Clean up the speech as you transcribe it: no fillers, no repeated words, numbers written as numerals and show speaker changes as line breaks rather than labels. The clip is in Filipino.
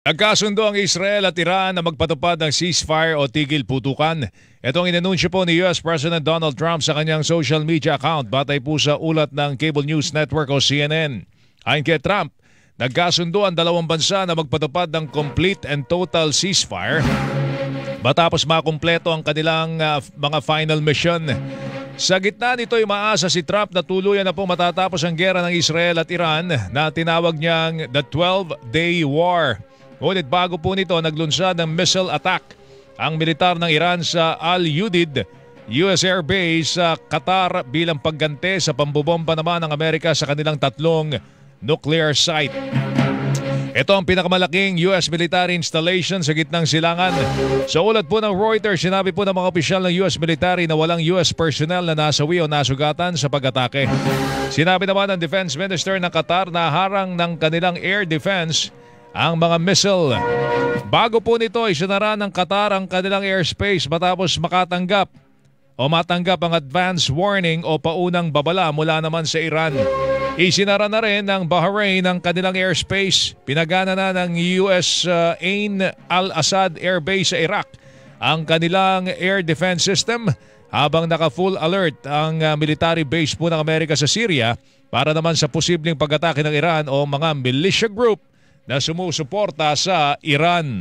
Nagkasundo ang Israel at Iran na magpatupad ng ceasefire o tigil putukan. Ito ang inanunsyo po ni US President Donald Trump sa kanyang social media account batay po sa ulat ng Cable News Network o CNN. Ayon kay Trump, nagkasundo ang dalawang bansa na magpatupad ng complete and total ceasefire matapos makumpleto ang kanilang mga final mission. Sa gitna nito ay maasa si Trump na tuluyan na po matatapos ang gera ng Israel at Iran na tinawag niyang the 12-day war. Ngunit bago po nito naglunsad ng missile attack ang militar ng Iran sa Al-Udeid US Air Base sa Qatar bilang pagganti sa pambobomba naman ng Amerika sa kanilang tatlong nuclear site. Ito ang pinakamalaking US military installation sa gitnang silangan. Sa ulat po ng Reuters, sinabi po ng mga opisyal ng US military na walang US personnel na nasawi o nasugatan sa pag-atake. Sinabi naman ng Defense Minister ng Qatar na harang ng kanilang air defense ang mga missile. Bago po nito, isinara ng Qatar ang kanilang airspace matapos matanggap ang advance warning o paunang babala mula naman sa Iran. Isinara na rin ng Bahrain ang kanilang airspace. Pinagana na ng US Ain al-Assad Air Base sa Iraq ang kanilang air defense system habang naka-full alert ang military base po ng Amerika sa Syria para naman sa posibleng pag-atake ng Iran o mga militia group na sumusuporta sa Iran.